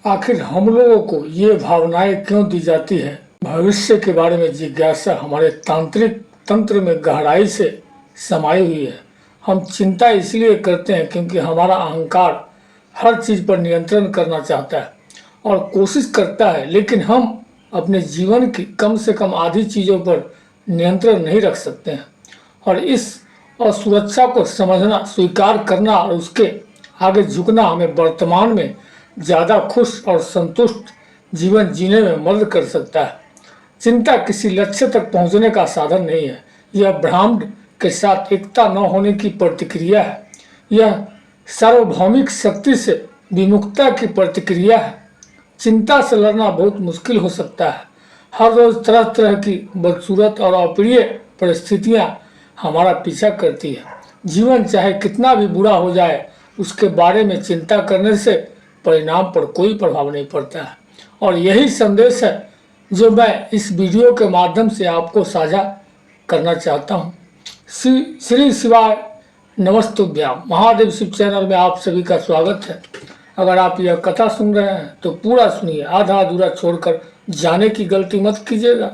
आखिर हम लोगों को ये भावनाएं क्यों दी जाती है? भविष्य के बारे में जिज्ञासा हमारे तांत्रिक तंत्र में गहराई से समाई हुई है। हम चिंता इसलिए करते हैं क्योंकि हमारा अहंकार हर चीज पर नियंत्रण करना चाहता है और कोशिश करता है, लेकिन हम अपने जीवन की कम से कम आधी चीजों पर नियंत्रण नहीं रख सकते हैं। और इस असुरक्षा को समझना, स्वीकार करना और उसके आगे झुकना हमें वर्तमान में ज़्यादा खुश और संतुष्ट जीवन जीने में मदद कर सकता है। चिंता किसी लक्ष्य तक पहुंचने का साधन नहीं है, यह ब्रह्मांड के साथ एकता न होने की प्रतिक्रिया है। यह सार्वभौमिक शक्ति से विमुखता की प्रतिक्रिया है। चिंता से लड़ना बहुत मुश्किल हो सकता है। हर रोज तरह तरह की बदसूरत और अप्रिय परिस्थितियां हमारा पीछा करती है। जीवन चाहे कितना भी बुरा हो जाए, उसके बारे में चिंता करने से परिणाम पर कोई प्रभाव नहीं पड़ता है। और यही संदेश है जो मैं इस वीडियो के माध्यम से आपको साझा करना चाहता हूँ। श्री शिवाय नमस्तुभ्याम। महादेव शिव चैनल में आप सभी का स्वागत है। अगर आप यह कथा सुन रहे हैं तो पूरा सुनिए, आधा अधूरा छोड़कर जाने की गलती मत कीजिएगा।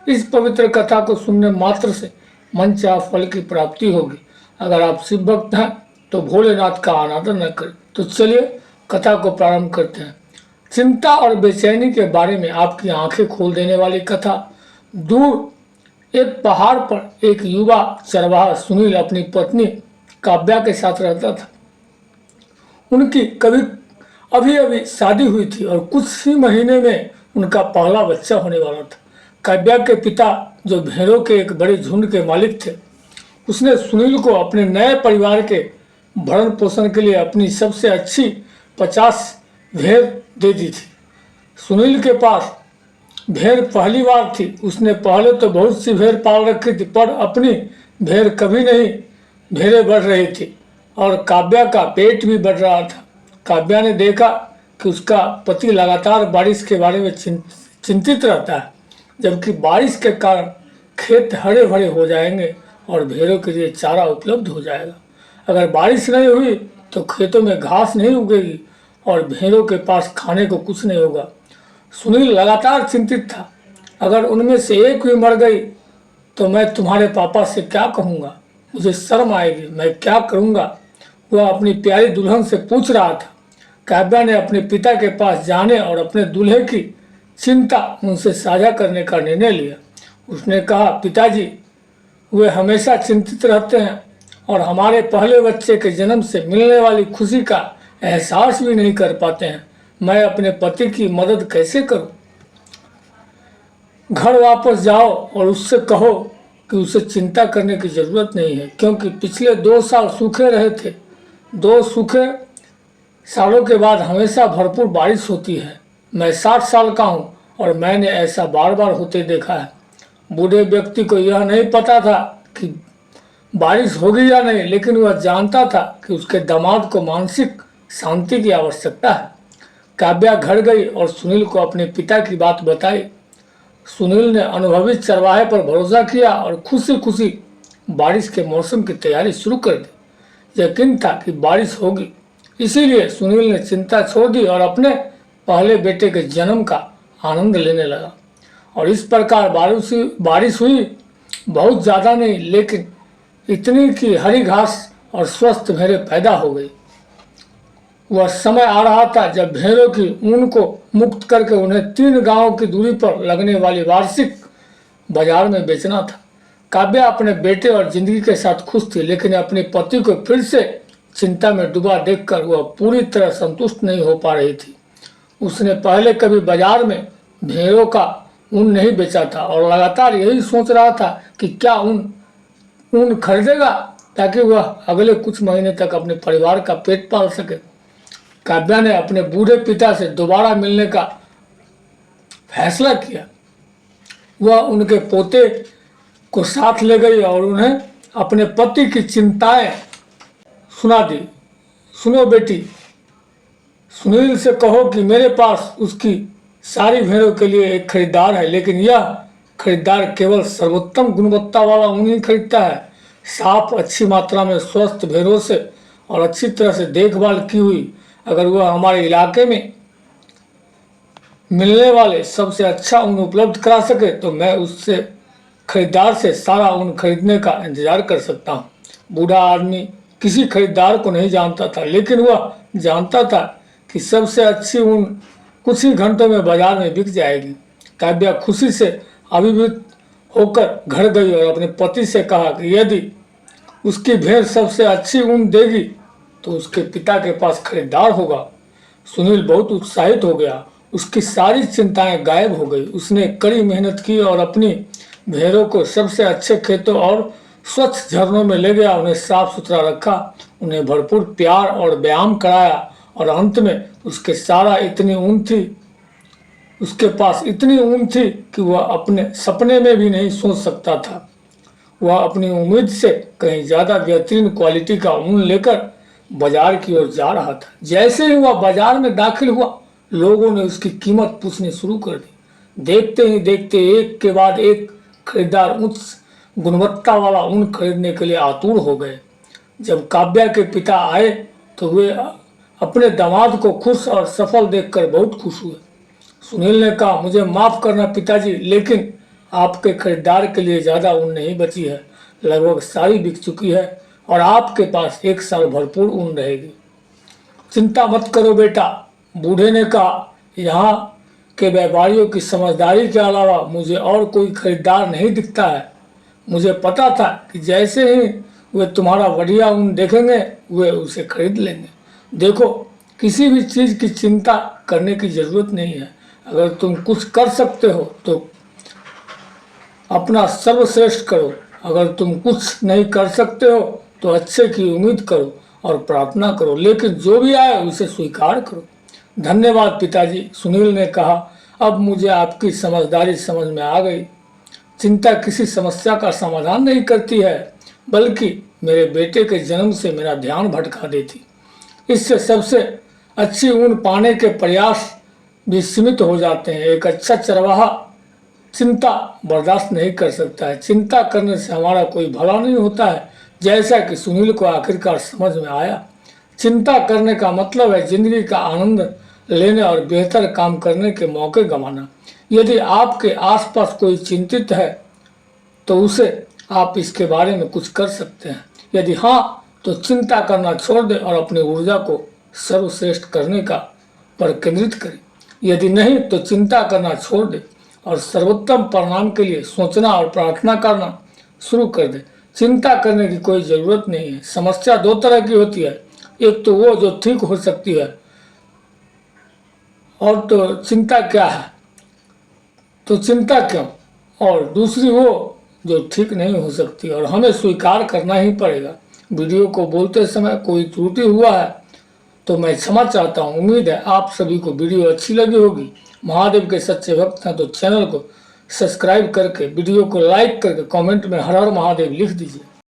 इस पवित्र कथा को सुनने मात्र से मनचाहा फल की प्राप्ति होगी। अगर आप शिव भक्त हैं तो भोलेनाथ का अनादर न करें। तो चलिए कथा को प्रारंभ करते हैं। चिंता और बेचैनी के बारे में आपकी आंखें खोल देने वाली कथा। दूर एक पहाड़ पर एक युवा चरवाहा सुनील अपनी पत्नी काव्या के साथ रहता था। उनकी अभी अभी शादी हुई थी और कुछ ही महीने में उनका पहला बच्चा होने वाला था। काव्या के पिता, जो भेड़ों के एक बड़े झुंड के मालिक थे, उसने सुनील को अपने नए परिवार के भरण पोषण के लिए अपनी सबसे अच्छी 50 भेड़ दे दी थी। सुनील के पास भेड़ पहली बार थी। उसने पहले तो बहुत सी भेड़ पाल रखी थी, पर अपनी भेड़ कभी नहीं भेड़ें बढ़ रही थी और काव्या का पेट भी बढ़ रहा था। काव्या ने देखा कि उसका पति लगातार बारिश के बारे में चिंतित रहता है, जबकि बारिश के कारण खेत हरे भरे हो जाएंगे और भेड़ों के लिए चारा उपलब्ध हो जाएगा। अगर बारिश नहीं हुई तो खेतों में घास नहीं उगेगी और भेड़ों के पास खाने को कुछ नहीं होगा। सुनील लगातार चिंतित था। अगर उनमें से एक भी मर गई तो मैं तुम्हारे पापा से क्या कहूँगा? मुझे शर्म आएगी, मैं क्या करूँगा? वह अपनी प्यारी दुल्हन से पूछ रहा था। काव्या ने अपने पिता के पास जाने और अपने दूल्हे की चिंता उनसे साझा करने का निर्णय लिया। उसने कहा, पिताजी, वे हमेशा चिंतित रहते हैं और हमारे पहले बच्चे के जन्म से मिलने वाली खुशी का एहसास भी नहीं कर पाते हैं। मैं अपने पति की मदद कैसे करूं? घर वापस जाओ और उससे कहो कि उसे चिंता करने की जरूरत नहीं है, क्योंकि पिछले 2 साल सूखे रहे थे। 2 सूखे सालों के बाद हमेशा भरपूर बारिश होती है। मैं 60 साल का हूँ और मैंने ऐसा बार बार होते देखा है। बूढ़े व्यक्ति को यह नहीं पता था कि बारिश होगी या नहीं, लेकिन वह जानता था कि उसके दामाद को मानसिक शांति की आवश्यकता है। काव्या घर गई और सुनील को अपने पिता की बात बताई। सुनील ने अनुभवी चरवाहे पर भरोसा किया और खुशी खुशी बारिश के मौसम की तैयारी शुरू कर दी। यकीन था कि बारिश होगी, इसीलिए सुनील ने चिंता छोड़ दी और अपने पहले बेटे के जन्म का आनंद लेने लगा। और इस प्रकार बारिश हुई, बहुत ज़्यादा नहीं, लेकिन इतनी कि हरी घास और स्वस्थ भेड़ें पैदा हो गई। वह समय आ रहा था जब भेड़ों की ऊन को मुक्त करके उन्हें 3 गांवों की दूरी पर लगने वाली वार्षिक बाजार में बेचना था। काव्या अपने बेटे और जिंदगी के साथ खुश थी, लेकिन अपने पति को फिर से चिंता में डूबा देखकर वह पूरी तरह संतुष्ट नहीं हो पा रही थी। उसने पहले कभी बाजार में भेड़ों का ऊन नहीं बेचा था और लगातार यही सोच रहा था कि क्या ऊन खरीदेगा ताकि वह अगले कुछ महीने तक अपने परिवार का पेट पाल सके। काव्या ने अपने बूढ़े पिता से दोबारा मिलने का फैसला किया। वह उनके पोते को साथ ले गई और उन्हें अपने पति की चिंताएं सुना दी। सुनो बेटी, सुनील से कहो कि मेरे पास उसकी सारी भेड़ों के लिए एक खरीदार है, लेकिन यह खरीदार केवल सर्वोत्तम गुणवत्ता वाला ऊन ही खरीदता है। साफ, अच्छी मात्रा में स्वस्थ भेड़ों से और अच्छी तरह से देखभाल की हुई। अगर वह हमारे इलाके में मिलने वाले सबसे अच्छा ऊन उपलब्ध करा सके तो मैं उससे खरीदार से सारा ऊन खरीदने का इंतजार कर सकता हूँ। बूढ़ा आदमी किसी खरीदार को नहीं जानता था, लेकिन वह जानता था कि सबसे अच्छी ऊन कुछ ही घंटों में बाजार में बिक जाएगी। काव्या खुशी से अभिभूत होकर घर गई और अपने पति से कहा कि यदि उसकी भेड़ सबसे अच्छी ऊन देगी तो उसके पिता के पास खरीदार होगा। सुनील बहुत उत्साहित हो गया। उसकी सारी चिंताएं गायब हो गई। उसने कड़ी मेहनत की और अपनी भेड़ों को सबसे अच्छे खेतों और स्वच्छ झरनों में ले गया। उन्हें साफ सुथरा रखा, उन्हें भरपूर प्यार और व्यायाम कराया और अंत में उसके पास इतनी ऊन थी कि वह अपने सपने में भी नहीं सोच सकता था। वह अपनी उम्मीद से कहीं ज्यादा बेहतरीन क्वालिटी का ऊन लेकर बाजार की ओर जा रहा था। जैसे ही वह बाजार में दाखिल हुआ, लोगों ने उसकी कीमत पूछनी शुरू कर दी। देखते ही देखते एक के बाद एक खरीदार उच्च गुणवत्ता वाला ऊन खरीदने के लिए आतुर हो गए। जब काव्या के पिता आए तो वे अपने दामाद को खुश और सफल देखकर बहुत खुश हुए। सुनील ने कहा, मुझे माफ करना पिताजी, लेकिन आपके खरीदार के लिए ज्यादा ऊन नहीं बची है। लगभग सारी बिक चुकी है और आपके पास एक साल भरपूर ऊन रहेगी। चिंता मत करो बेटा, बूढ़े ने कहा, यहाँ के व्यापारियों की समझदारी के अलावा मुझे और कोई खरीदार नहीं दिखता है। मुझे पता था कि जैसे ही वे तुम्हारा बढ़िया ऊन देखेंगे वे उसे खरीद लेंगे। देखो, किसी भी चीज़ की चिंता करने की जरूरत नहीं है। अगर तुम कुछ कर सकते हो तो अपना सर्वश्रेष्ठ करो। अगर तुम कुछ नहीं कर सकते हो तो अच्छे की उम्मीद करो और प्रार्थना करो, लेकिन जो भी आए उसे स्वीकार करो। धन्यवाद पिताजी, सुनील ने कहा। अब मुझे आपकी समझदारी समझ में आ गई। चिंता किसी समस्या का समाधान नहीं करती है, बल्कि मेरे बेटे के जन्म से मेरा ध्यान भटका देती। इससे सबसे अच्छी ऊन पाने के प्रयास भी सीमित हो जाते हैं। एक अच्छा चरवाहा चिंता बर्दाश्त नहीं कर सकता है। चिंता करने से हमारा कोई भला नहीं होता है, जैसा कि सुनील को आखिरकार समझ में आया। चिंता करने का मतलब है जिंदगी का आनंद लेने और बेहतर काम करने के मौके गंवाना। यदि आपके आसपास कोई चिंतित है तो उसे आप इसके बारे में कुछ कर सकते हैं। यदि हाँ, तो चिंता करना छोड़ दें और अपनी ऊर्जा को सर्वश्रेष्ठ करने का पर केंद्रित करें। यदि नहीं, तो चिंता करना छोड़ दें और सर्वोत्तम परिणाम के लिए सोचना और प्रार्थना करना शुरू कर दें। चिंता करने की कोई ज़रूरत नहीं है। समस्या दो तरह की होती है, एक तो वो जो ठीक हो सकती है, और तो चिंता क्या है, तो चिंता क्यों, और दूसरी वो जो ठीक नहीं हो सकती और हमें स्वीकार करना ही पड़ेगा। वीडियो को बोलते समय कोई त्रुटि हुआ है तो मैं क्षमा चाहता हूँ। उम्मीद है आप सभी को वीडियो अच्छी लगी होगी। महादेव के सच्चे भक्त हैं तो चैनल को सब्सक्राइब करके, वीडियो को लाइक करके कमेंट में हर हर महादेव लिख दीजिए।